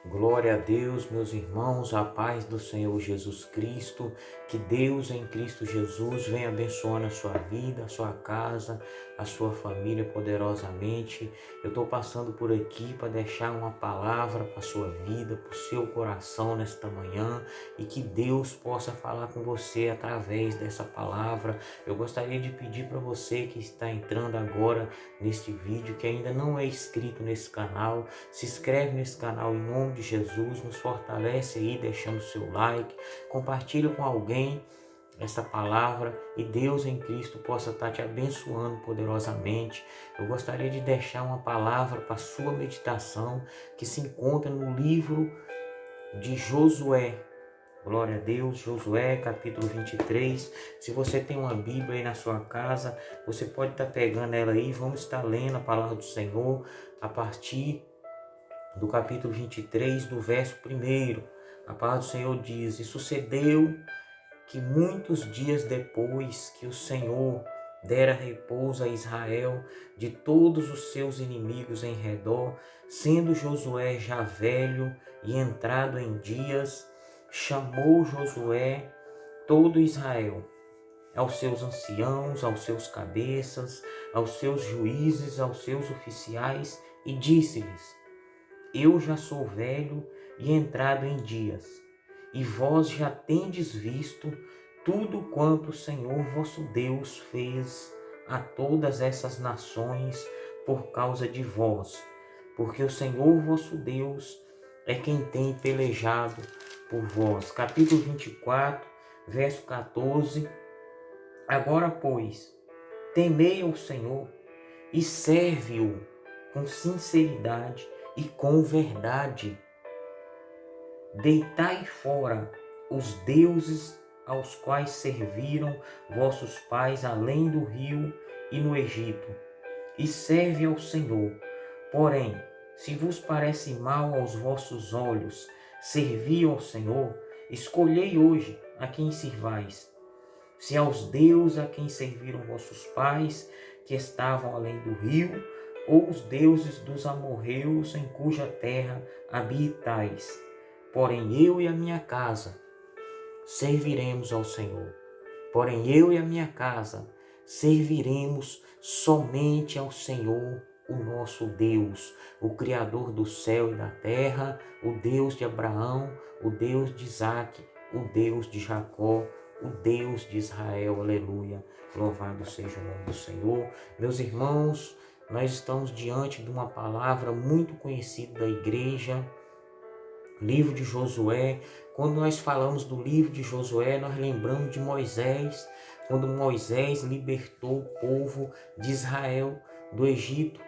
Glória a Deus, meus irmãos, a paz do Senhor Jesus Cristo, que Deus em Cristo Jesus venha abençoando a sua vida, a sua casa, a sua família poderosamente. Eu estou passando por aqui para deixar uma palavra para a sua vida, para o seu coração nesta manhã e que Deus possa falar com você através dessa palavra. Eu gostaria de pedir para você que está entrando agora neste vídeo, que ainda não é inscrito nesse canal, se inscreve nesse canal em nome de Jesus, nos fortalece aí deixando o seu like, compartilha com alguém essa palavra e Deus em Cristo possa estar te abençoando poderosamente. Eu gostaria de deixar uma palavra para a sua meditação que se encontra no livro de Josué. Glória a Deus, Josué capítulo 23. Se você tem uma Bíblia aí na sua casa, você pode estar pegando ela aí. Vamos estar lendo a palavra do Senhor a partir do capítulo 23, do verso 1. A palavra do Senhor diz: E sucedeu que muitos dias depois que o Senhor dera repouso a Israel de todos os seus inimigos em redor, sendo Josué já velho e entrado em dias, chamou Josué todo Israel, aos seus anciãos, aos seus cabeças, aos seus juízes, aos seus oficiais, e disse-lhes: Eu já sou velho e entrado em dias, e vós já tendes visto tudo quanto o Senhor vosso Deus fez a todas essas nações por causa de vós, porque o Senhor vosso Deus é quem tem pelejado por vós. Capítulo 24, verso 14. Agora, pois, temei ao Senhor e serve-o com sinceridade e com verdade. Deitai fora os deuses aos quais serviram vossos pais além do rio e no Egito, e serve ao Senhor. Porém, se vos parece mal aos vossos olhos servir ao Senhor, escolhei hoje a quem sirvais. Se aos deuses a quem serviram vossos pais, que estavam além do rio, ou os deuses dos amorreus em cuja terra habitais. Porém eu e a minha casa serviremos ao Senhor. Porém eu e a minha casa serviremos somente ao Senhor, o nosso Deus, o Criador do céu e da terra, o Deus de Abraão, o Deus de Isaque, o Deus de Jacó, o Deus de Israel. Aleluia. Louvado seja o nome do Senhor. Meus irmãos, nós estamos diante de uma palavra muito conhecida da igreja, livro de Josué. Quando nós falamos do livro de Josué, nós lembramos de Moisés, quando Moisés libertou o povo de Israel do Egito.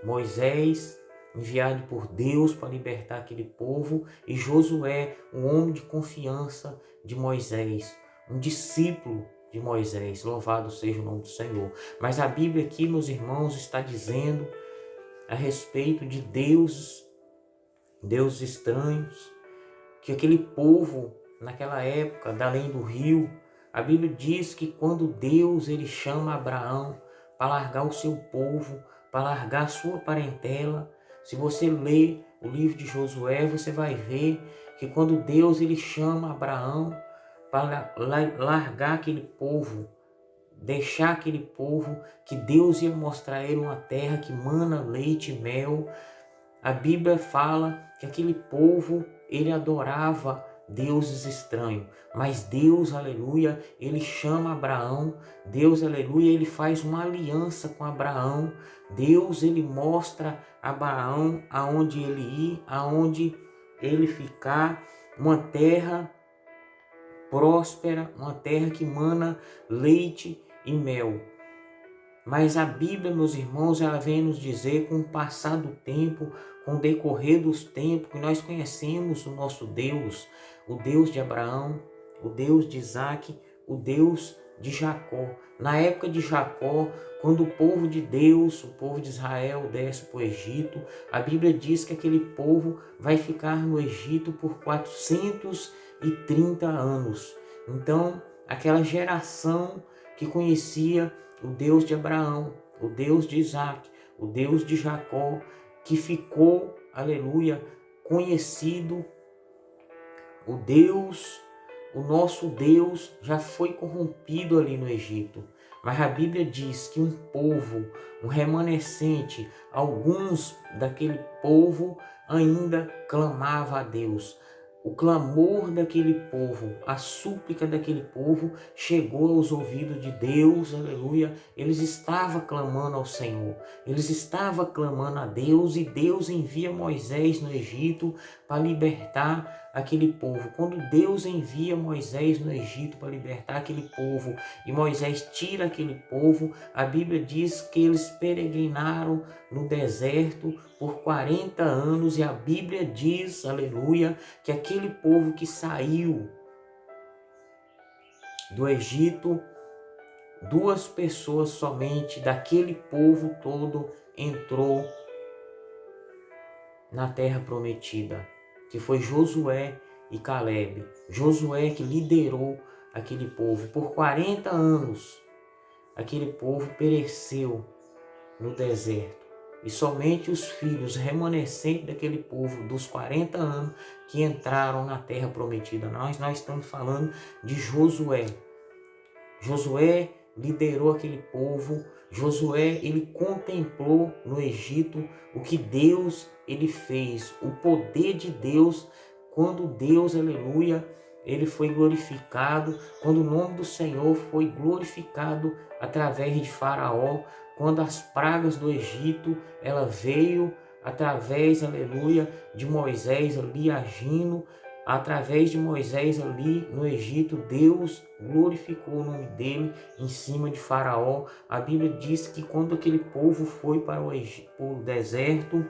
Moisés, enviado por Deus para libertar aquele povo, e Josué, um homem de confiança de Moisés, um discípulo de Moisés. Louvado seja o nome do Senhor. Mas a Bíblia aqui, meus irmãos, está dizendo a respeito de deuses estranhos, que aquele povo, naquela época, da além do rio, a Bíblia diz que quando Deus ele chama Abraão para largar o seu povo, para largar a sua parentela, se você ler o livro de Josué, você vai ver que quando Deus ele chama Abraão para largar aquele povo, deixar aquele povo, que Deus ia mostrar a ele uma terra que mana leite e mel, a Bíblia fala que aquele povo, ele adorava deuses estranhos. Mas Deus, aleluia, ele chama Abraão. Deus, aleluia, ele faz uma aliança com Abraão. Deus, ele mostra a Abraão aonde ele ir, aonde ele ficar. Uma terra próspera, uma terra que mana leite e mel. Mas a Bíblia, meus irmãos, ela vem nos dizer, com o passar do tempo, com o decorrer dos tempos, que nós conhecemos o nosso Deus, o Deus de Abraão, o Deus de Isaque, o Deus de Jacó. Na época de Jacó, quando o povo de Deus, o povo de Israel desce para o Egito, a Bíblia diz que aquele povo vai ficar no Egito por 430 anos. Então, aquela geração que conhecia o Deus de Abraão, o Deus de Isaque, o Deus de Jacó, que ficou, aleluia, conhecido, o nosso Deus já foi corrompido ali no Egito. Mas a Bíblia diz que um povo, um remanescente, alguns daquele povo ainda clamava a Deus. O clamor daquele povo, a súplica daquele povo chegou aos ouvidos de Deus, aleluia. Eles estavam clamando ao Senhor, eles estavam clamando a Deus, e Deus envia Moisés no Egito para libertar aquele povo. Quando Deus envia Moisés no Egito para libertar aquele povo, e Moisés tira aquele povo, a Bíblia diz que eles peregrinaram no deserto por 40 anos, e a Bíblia diz, aleluia, que aquele povo que saiu do Egito, 2 pessoas somente daquele povo todo entrou na terra prometida, que foi Josué e Calebe. Josué que liderou aquele povo. Por 40 anos, aquele povo pereceu no deserto. E somente os filhos remanescentes daquele povo dos 40 anos que entraram na terra prometida. Nós estamos falando de Josué. Josué liderou aquele povo. Josué, ele contemplou no Egito o que Deus ele fez, o poder de Deus, quando Deus, aleluia, ele foi glorificado, quando o nome do Senhor foi glorificado através de Faraó, quando as pragas do Egito, ela veio através, aleluia, de Moisés ali agindo, através de Moisés ali no Egito, Deus glorificou o nome dele em cima de Faraó. A Bíblia diz que quando aquele povo foi para o deserto,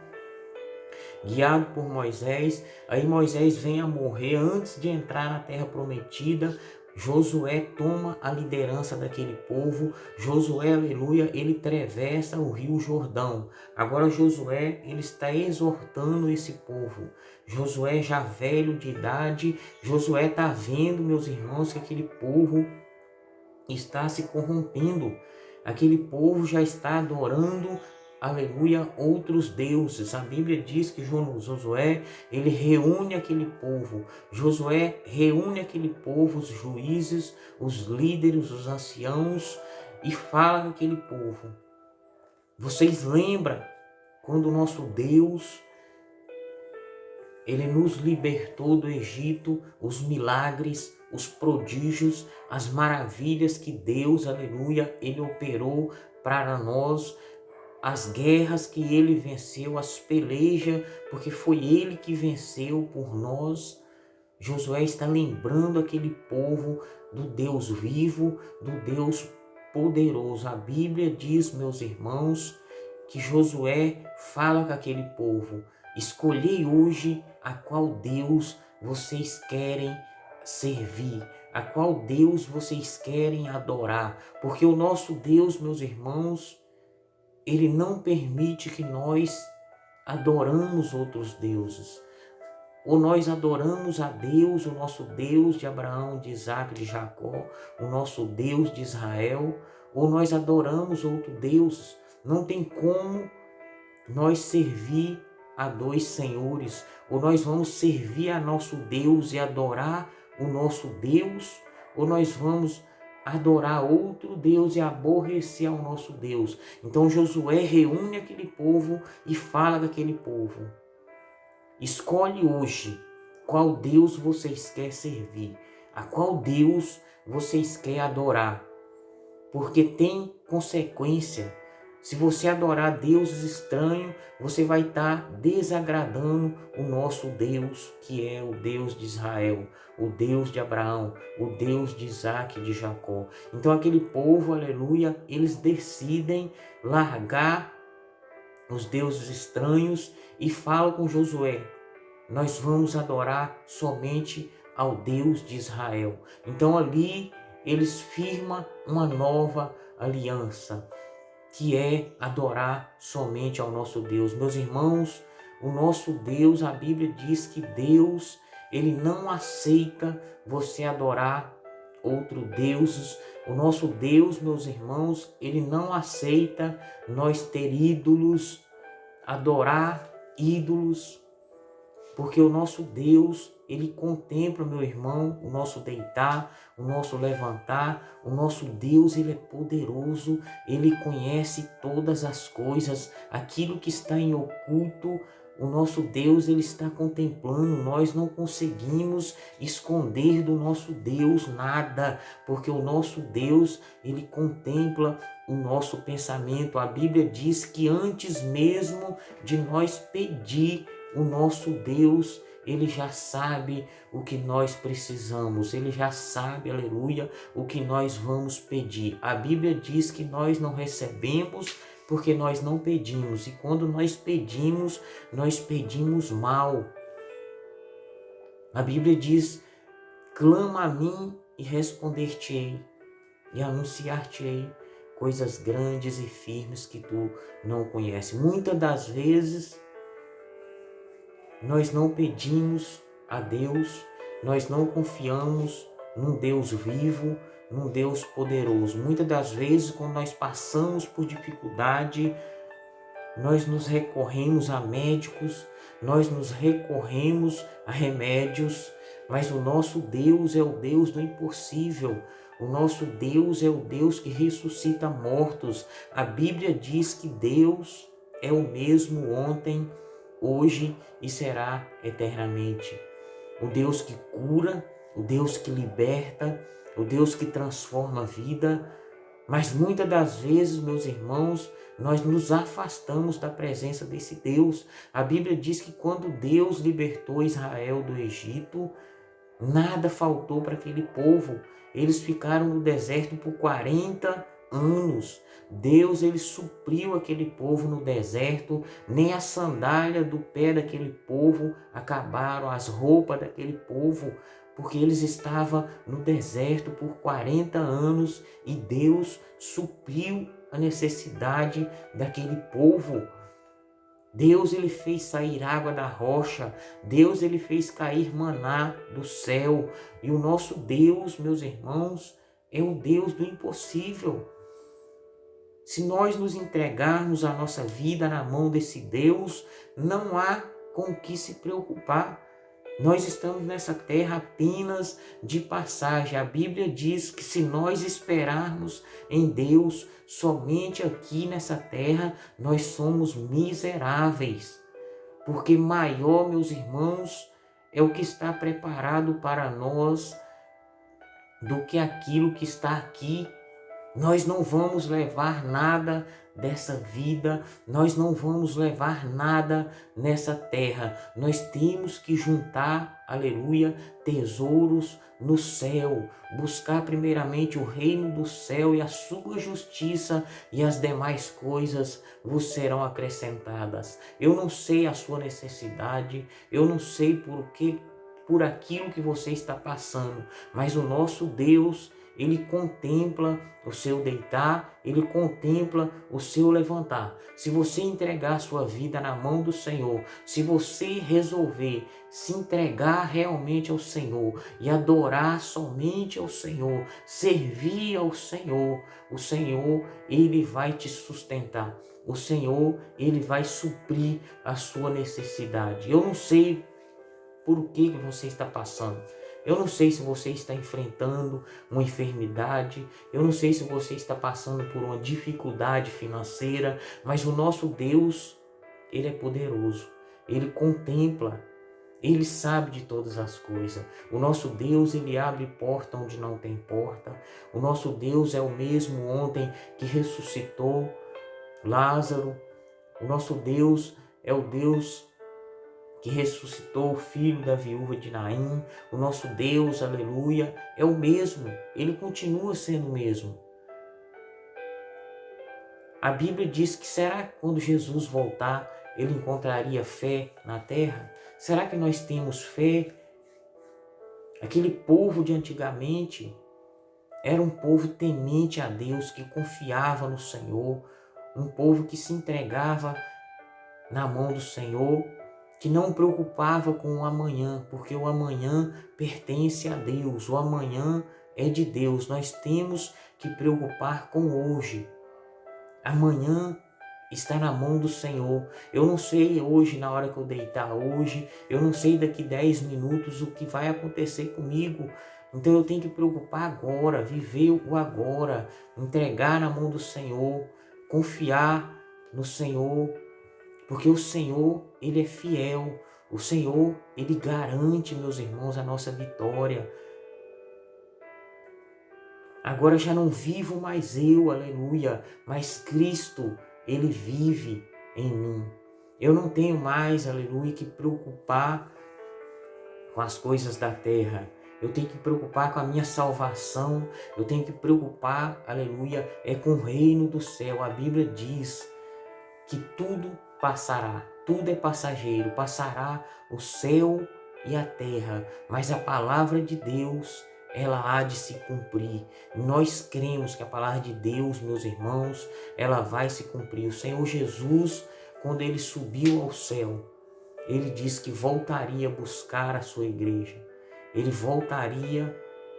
guiado por Moisés, aí Moisés vem a morrer antes de entrar na terra prometida. Josué toma a liderança daquele povo. Josué, aleluia, ele atravessa o rio Jordão. Agora Josué, ele está exortando esse povo. Josué já velho de idade, Josué está vendo, meus irmãos, que aquele povo está se corrompendo. Aquele povo já está adorando, aleluia, outros deuses. A Bíblia diz que Josué, ele reúne aquele povo. Josué reúne aquele povo, os juízes, os líderes, os anciãos, e fala com aquele povo: vocês lembram quando o nosso Deus, ele nos libertou do Egito, os milagres, os prodígios, as maravilhas que Deus, aleluia, ele operou para nós, as guerras que ele venceu, as pelejas, porque foi ele que venceu por nós. Josué está lembrando aquele povo do Deus vivo, do Deus poderoso. A Bíblia diz, meus irmãos, que Josué fala com aquele povo: escolhei hoje a qual Deus vocês querem servir, a qual Deus vocês querem adorar, porque o nosso Deus, meus irmãos, ele não permite que nós adoramos outros deuses. Ou nós adoramos a Deus, o nosso Deus de Abraão, de Isaac, de Jacó, o nosso Deus de Israel, ou nós adoramos outro Deus. Não tem como nós servir a 2 senhores, ou nós vamos servir a nosso Deus e adorar o nosso Deus, ou nós vamos adorar outro Deus e aborrecer ao nosso Deus. Então Josué reúne aquele povo e fala daquele povo: escolhe hoje qual Deus vocês querem servir, a qual Deus vocês querem adorar, porque tem consequência. Se você adorar deuses estranhos, você vai estar desagradando o nosso Deus, que é o Deus de Israel, o Deus de Abraão, o Deus de Isaac e de Jacó. Então aquele povo, aleluia, eles decidem largar os deuses estranhos e falam com Josué: nós vamos adorar somente ao Deus de Israel. Então ali eles firmam uma nova aliança, que é adorar somente ao nosso Deus. Meus irmãos, o nosso Deus, a Bíblia diz que Deus, ele não aceita você adorar outros deuses. O nosso Deus, meus irmãos, ele não aceita nós ter ídolos, adorar ídolos. porque o nosso Deus, Ele contempla, meu irmão, o nosso deitar, o nosso levantar. O nosso Deus, Ele é poderoso, Ele conhece todas as coisas, aquilo que está em oculto. O nosso Deus, Ele está contemplando. Nós não conseguimos esconder do nosso Deus nada, porque o nosso Deus, Ele contempla o nosso pensamento. A Bíblia diz que antes mesmo de nós pedir, o nosso Deus, Ele já sabe o que nós precisamos. Ele já sabe, aleluia, o que nós vamos pedir. A Bíblia diz que nós não recebemos porque nós não pedimos. E quando nós pedimos mal. A Bíblia diz: clama a mim e responder-te-ei, e anunciar-te-ei coisas grandes e firmes que tu não conheces. Muitas das vezes nós não pedimos a Deus, nós não confiamos num Deus vivo, num Deus poderoso. Muitas das vezes, quando nós passamos por dificuldade, nós nos recorremos a médicos, nós nos recorremos a remédios, mas o nosso Deus é o Deus do impossível. O nosso Deus é o Deus que ressuscita mortos. A Bíblia diz que Deus é o mesmo ontem, hoje e será eternamente. O Deus que cura, o Deus que liberta, o Deus que transforma a vida. Mas muitas das vezes, meus irmãos, nós nos afastamos da presença desse Deus. A Bíblia diz que quando Deus libertou Israel do Egito, nada faltou para aquele povo. Eles ficaram no deserto por 40 anos. Deus, Ele supriu aquele povo no deserto. Nem a sandália do pé daquele povo acabaram, as roupas daquele povo, porque eles estavam no deserto por 40 anos e Deus supriu a necessidade daquele povo. Deus, Ele fez sair água da rocha. Deus, Ele fez cair maná do céu. E o nosso Deus, meus irmãos, é o Deus do impossível. Se nós nos entregarmos a nossa vida na mão desse Deus, não há com o que se preocupar. Nós estamos nessa terra apenas de passagem. A Bíblia diz que se nós esperarmos em Deus somente aqui nessa terra, nós somos miseráveis. Porque maior, meus irmãos, é o que está preparado para nós do que aquilo que está aqui. Nós não vamos levar nada dessa vida, nós não vamos levar nada nessa terra. Nós temos que juntar, aleluia, tesouros no céu. Buscar primeiramente o reino do céu e a sua justiça, e as demais coisas vos serão acrescentadas. Eu não sei a sua necessidade, eu não sei por aquilo que você está passando, mas o nosso Deus, Ele contempla o seu deitar, Ele contempla o seu levantar. Se você entregar a sua vida na mão do Senhor, se você resolver se entregar realmente ao Senhor e adorar somente ao Senhor, servir ao Senhor, o Senhor, Ele vai te sustentar. O Senhor, Ele vai suprir a sua necessidade. Eu não sei por que você está passando. Eu não sei se você está enfrentando uma enfermidade, eu não sei se você está passando por uma dificuldade financeira, mas o nosso Deus, Ele é poderoso, Ele contempla, Ele sabe de todas as coisas. O nosso Deus, Ele abre porta onde não tem porta. O nosso Deus é o mesmo ontem que ressuscitou Lázaro. O nosso Deus é o Deus que ressuscitou o filho da viúva de Naim. O nosso Deus, aleluia, é o mesmo. Ele continua sendo o mesmo. A Bíblia diz que será que quando Jesus voltar, Ele encontraria fé na terra? Será que nós temos fé? Aquele povo de antigamente era um povo temente a Deus, que confiava no Senhor, um povo que se entregava na mão do Senhor, que não preocupava com o amanhã, porque o amanhã pertence a Deus, o amanhã é de Deus. Nós temos que preocupar com hoje. Amanhã está na mão do Senhor. Eu não sei hoje, na hora que eu deitar hoje, eu não sei daqui 10 minutos o que vai acontecer comigo. Então eu tenho que preocupar agora, viver o agora, entregar na mão do Senhor, confiar no Senhor, porque o Senhor, Ele é fiel. O Senhor, Ele garante, meus irmãos, a nossa vitória. Agora já não vivo mais eu, aleluia, mas Cristo, Ele vive em mim. Eu não tenho mais, aleluia, que preocupar com as coisas da terra. Eu tenho que preocupar com a minha salvação. Eu tenho que preocupar, aleluia, com o reino do céu. A Bíblia diz que tudo passará, tudo é passageiro, passará o céu e a terra, mas a palavra de Deus, ela há de se cumprir. Nós cremos que a palavra de Deus, meus irmãos, ela vai se cumprir. O Senhor Jesus, quando ele subiu ao céu, ele disse que voltaria a buscar a sua igreja. Ele voltaria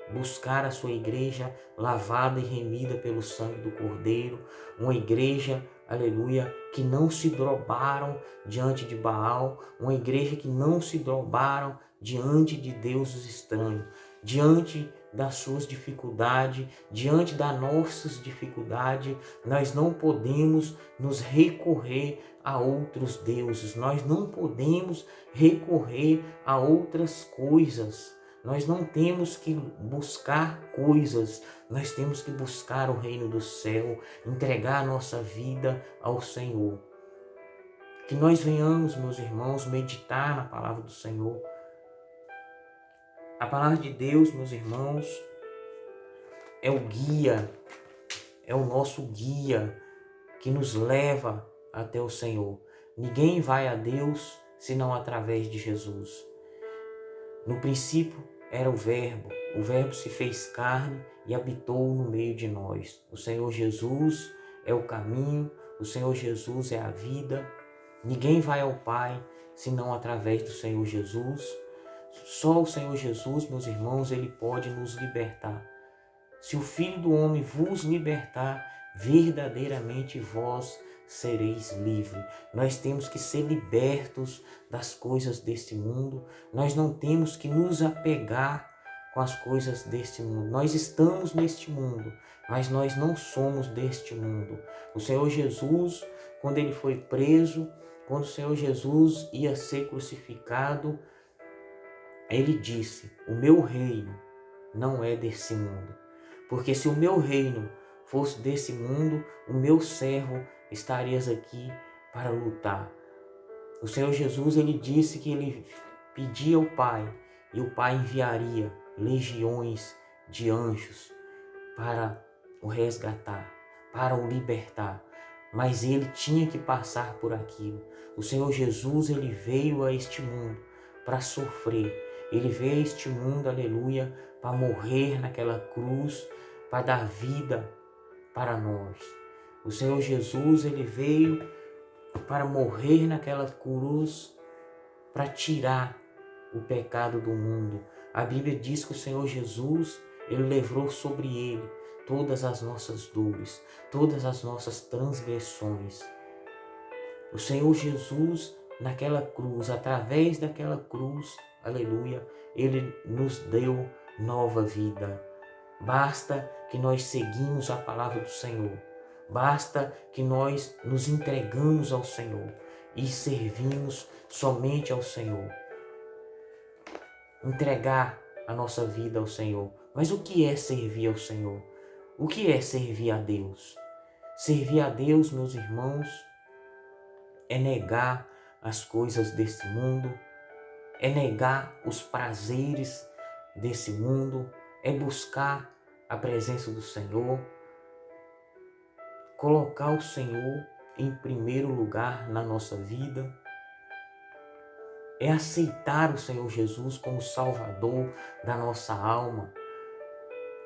a buscar a sua igreja lavada e remida pelo sangue do Cordeiro, uma igreja, aleluia, que não se dobraram diante de Baal, uma igreja que não se dobraram diante de deuses estranhos, diante das suas dificuldades, diante das nossas dificuldades. Nós não podemos nos recorrer a outros deuses, nós não podemos recorrer a outras coisas. Nós não temos que buscar coisas, nós temos que buscar o reino do céu, entregar a nossa vida ao Senhor. Que nós venhamos, meus irmãos, meditar na palavra do Senhor. A palavra de Deus, meus irmãos, é o guia, é o nosso guia que nos leva até o Senhor. Ninguém vai a Deus senão através de Jesus. No princípio era o Verbo se fez carne e habitou no meio de nós. O Senhor Jesus é o caminho, o Senhor Jesus é a vida. Ninguém vai ao Pai senão através do Senhor Jesus. Só o Senhor Jesus, meus irmãos, Ele pode nos libertar. Se o Filho do Homem vos libertar, verdadeiramente vós sereis livres. Nós temos que ser libertos das coisas deste mundo. Nós não temos que nos apegar com as coisas deste mundo. Nós estamos neste mundo, mas nós não somos deste mundo. O Senhor Jesus, quando Ele foi preso, quando o Senhor Jesus ia ser crucificado, Ele disse: o meu reino não é desse mundo. Porque se o meu reino fosse desse mundo, o meu servo estarias aqui para lutar. O Senhor Jesus, Ele disse que Ele pedia ao Pai e o Pai enviaria legiões de anjos para o resgatar, para o libertar. Mas Ele tinha que passar por aquilo. O Senhor Jesus, Ele veio a este mundo para sofrer. Ele veio a este mundo, aleluia, para morrer naquela cruz, para dar vida para nós. O Senhor Jesus, Ele veio para morrer naquela cruz, para tirar o pecado do mundo. A Bíblia diz que o Senhor Jesus, Ele levou sobre Ele todas as nossas dores, todas as nossas transgressões. O Senhor Jesus, naquela cruz, através daquela cruz, aleluia, Ele nos deu nova vida. Basta que nós seguimos a palavra do Senhor. Basta que nós nos entregamos ao Senhor e servimos somente ao Senhor. Entregar a nossa vida ao Senhor. Mas o que é servir ao Senhor? O que é servir a Deus? Servir a Deus, meus irmãos, é negar as coisas desse mundo, é negar os prazeres desse mundo, é buscar a presença do Senhor, colocar o Senhor em primeiro lugar na nossa vida, é aceitar o Senhor Jesus como Salvador da nossa alma.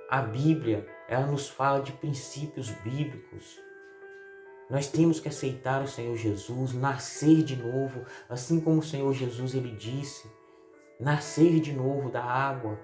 A Bíblia, ela nos fala de princípios bíblicos. Nós temos que aceitar o Senhor Jesus, nascer de novo, assim como o Senhor Jesus, Ele disse, nascer de novo da água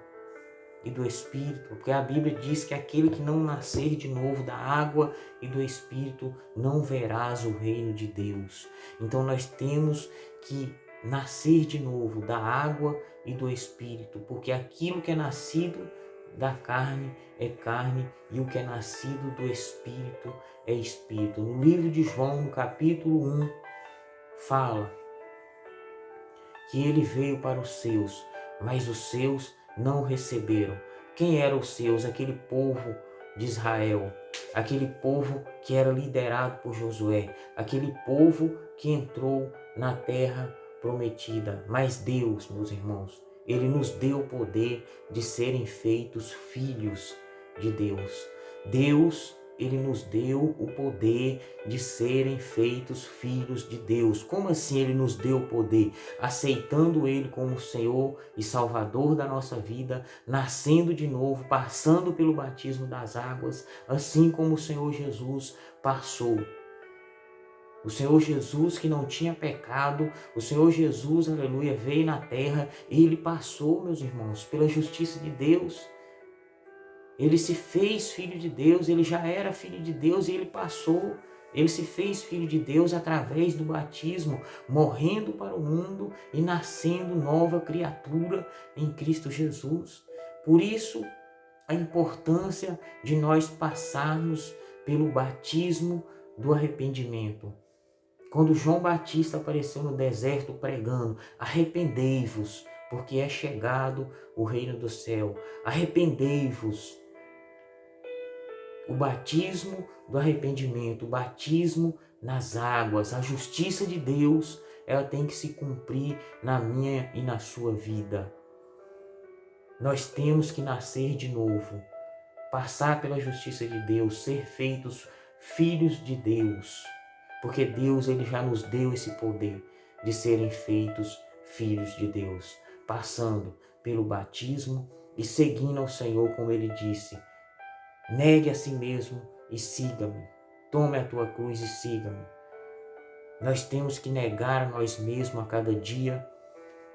e do Espírito, porque a Bíblia diz que aquele que não nascer de novo da água e do Espírito não verás o reino de Deus. Então nós temos que nascer de novo da água e do Espírito, porque aquilo que é nascido da carne é carne e o que é nascido do Espírito é Espírito. No livro de João, no capítulo 1, fala que ele veio para os seus, mas os seus não o receberam. Quem eram os seus? Aquele povo de Israel, aquele povo que era liderado por Josué, aquele povo que entrou na terra prometida. Mas Deus, meus irmãos, Ele nos deu o poder de serem feitos filhos de Deus. Deus, Ele nos deu o poder de serem feitos filhos de Deus. Como assim Ele nos deu o poder? Aceitando Ele como Senhor e Salvador da nossa vida, nascendo de novo, passando pelo batismo das águas, assim como o Senhor Jesus passou. O Senhor Jesus que não tinha pecado, o Senhor Jesus, aleluia, veio na terra e Ele passou, meus irmãos, pela justiça de Deus. Ele se fez filho de Deus, ele já era filho de Deus e ele passou. Ele se fez filho de Deus através do batismo, morrendo para o mundo e nascendo nova criatura em Cristo Jesus. Por isso, a importância de nós passarmos pelo batismo do arrependimento. Quando João Batista apareceu no deserto pregando, arrependei-vos, porque é chegado o reino do céu. Arrependei-vos. O batismo do arrependimento, o batismo nas águas, a justiça de Deus, ela tem que se cumprir na minha e na sua vida. Nós temos que nascer de novo, passar pela justiça de Deus, ser feitos filhos de Deus, porque Deus ele já nos deu esse poder de serem feitos filhos de Deus, passando pelo batismo e seguindo ao Senhor, como ele disse. Negue a si mesmo e siga-me. Tome a tua cruz e siga-me. Nós temos que negar a nós mesmos a cada dia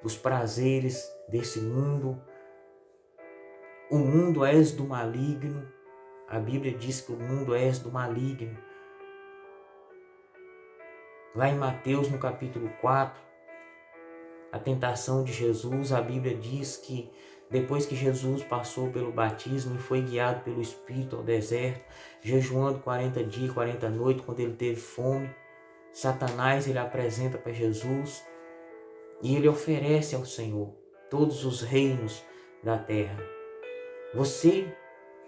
os prazeres desse mundo. O mundo é do maligno. A Bíblia diz que o mundo é do maligno. Lá em Mateus, no capítulo 4, a tentação de Jesus, a Bíblia diz que depois que Jesus passou pelo batismo e foi guiado pelo Espírito ao deserto, jejuando 40 dias e 40 noites, quando ele teve fome, Satanás ele apresenta para Jesus e ele oferece ao Senhor todos os reinos da terra. Você,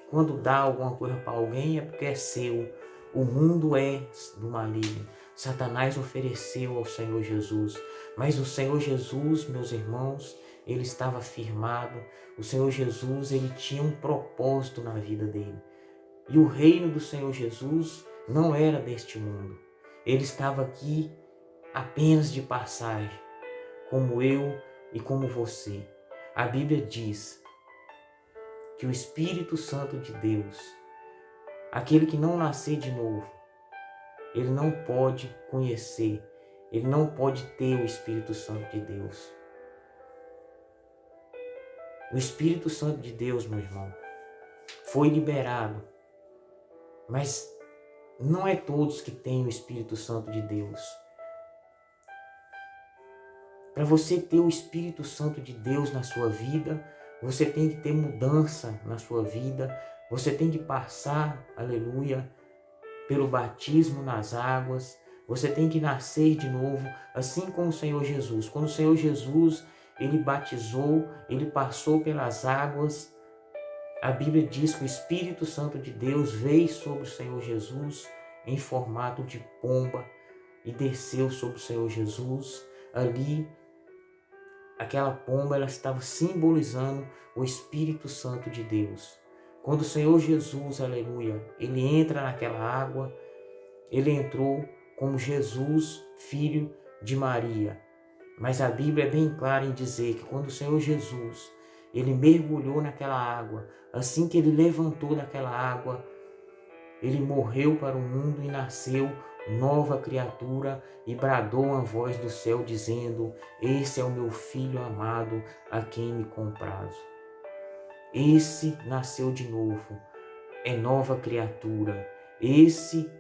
quando dá alguma coisa para alguém, é porque é seu. O mundo é do maligno. Satanás ofereceu ao Senhor Jesus, mas o Senhor Jesus, meus irmãos, ele estava firmado. O Senhor Jesus, ele tinha um propósito na vida dele. E o reino do Senhor Jesus não era deste mundo. Ele estava aqui apenas de passagem, como eu e como você. A Bíblia diz que o Espírito Santo de Deus, aquele que não nascer de novo, ele não pode conhecer, ele não pode ter o Espírito Santo de Deus. O Espírito Santo de Deus, meu irmão, foi liberado, mas não é todos que têm o Espírito Santo de Deus. Para você ter o Espírito Santo de Deus na sua vida, você tem que ter mudança na sua vida, você tem que passar, aleluia, pelo batismo nas águas, você tem que nascer de novo, assim como o Senhor Jesus. Quando o Senhor Jesus, ele batizou, ele passou pelas águas, a Bíblia diz que o Espírito Santo de Deus veio sobre o Senhor Jesus em formato de pomba e desceu sobre o Senhor Jesus. Ali, aquela pomba, ela estava simbolizando o Espírito Santo de Deus. Quando o Senhor Jesus, aleluia, ele entra naquela água, ele entrou como Jesus, filho de Maria. Mas a Bíblia é bem clara em dizer que quando o Senhor Jesus, ele mergulhou naquela água, assim que ele levantou daquela água, ele morreu para o mundo e nasceu nova criatura e bradou uma voz do céu dizendo: esse é o meu filho amado, a quem me comprazo. esse nasceu de novo, é nova criatura, esse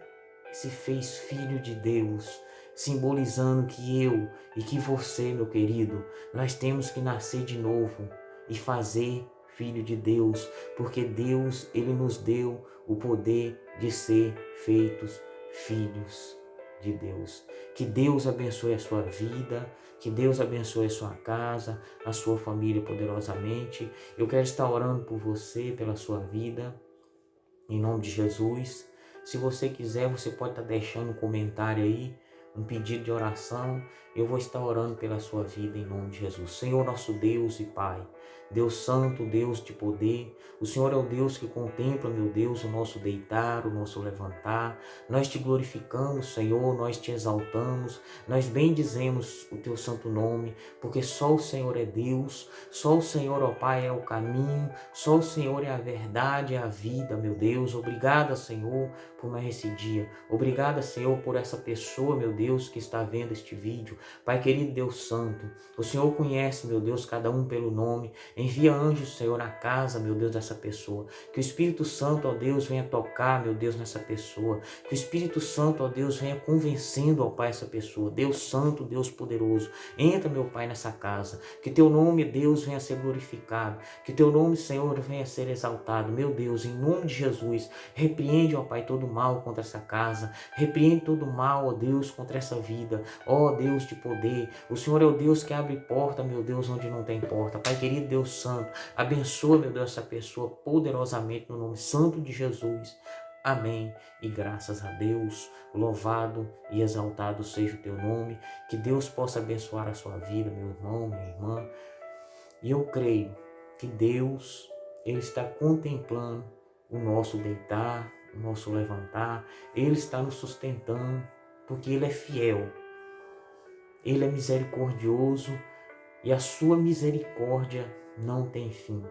se fez filho de Deus, simbolizando que eu e que você, meu querido, nós temos que nascer de novo e fazer filho de Deus, porque Deus, ele nos deu o poder de ser feitos filhos de Deus. Que Deus abençoe a sua vida, que Deus abençoe a sua casa, a sua família poderosamente. Eu quero estar orando por você, pela sua vida, em nome de Jesus. Se você quiser, você pode estar deixando um comentário aí, um pedido de oração. Eu vou estar orando pela sua vida em nome de Jesus. Senhor, nosso Deus e Pai, Deus santo, Deus de poder, o Senhor é o Deus que contempla, meu Deus, o nosso deitar, o nosso levantar. Nós te glorificamos, Senhor, nós te exaltamos, nós bendizemos o teu santo nome, porque só o Senhor é Deus, só o Senhor, ó Pai, é o caminho, só o Senhor é a verdade, é a vida, meu Deus. Obrigada, Senhor, por mais esse dia. Obrigada, Senhor, por essa pessoa, meu Deus, que está vendo este vídeo. Pai querido, Deus santo, o Senhor conhece, meu Deus, cada um pelo nome. Envia anjos, Senhor, na casa, meu Deus, dessa pessoa. Que o Espírito Santo, ó Deus, venha tocar, meu Deus, nessa pessoa. Que o Espírito Santo, ó Deus, venha convencendo, ó Pai, essa pessoa. Deus santo, Deus poderoso, entra, meu Pai, nessa casa. Que teu nome, Deus, venha ser glorificado. Que teu nome, Senhor, venha ser exaltado. Meu Deus, em nome de Jesus, repreende, ó Pai, todo mal contra essa casa. Repreende todo mal, ó Deus, contra essa vida. Ó Deus de poder, o Senhor é o Deus que abre porta, meu Deus, onde não tem porta. Pai querido, Deus santo, abençoa, meu Deus, essa pessoa poderosamente no nome santo de Jesus. Amém. E graças a Deus, louvado e exaltado seja o teu nome. Que Deus possa abençoar a sua vida, meu irmão, minha irmã. E eu creio que Deus, ele está contemplando o nosso deitar, o nosso levantar. Ele está nos sustentando, porque ele é fiel. Ele é misericordioso e a sua misericórdia não tem fim.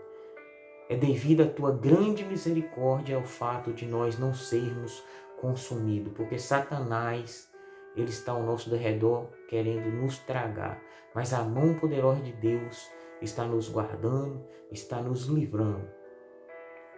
É devido à tua grande misericórdia o fato de nós não sermos consumidos, porque Satanás, ele está ao nosso derredor querendo nos tragar, mas a mão poderosa de Deus está nos guardando, está nos livrando.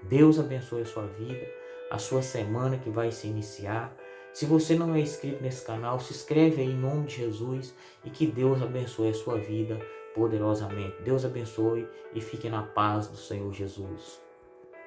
Deus abençoe a sua vida, a sua semana que vai se iniciar. Se você não é inscrito nesse canal, se inscreve aí em nome de Jesus e que Deus abençoe a sua vida poderosamente. Deus abençoe e fique na paz do Senhor Jesus.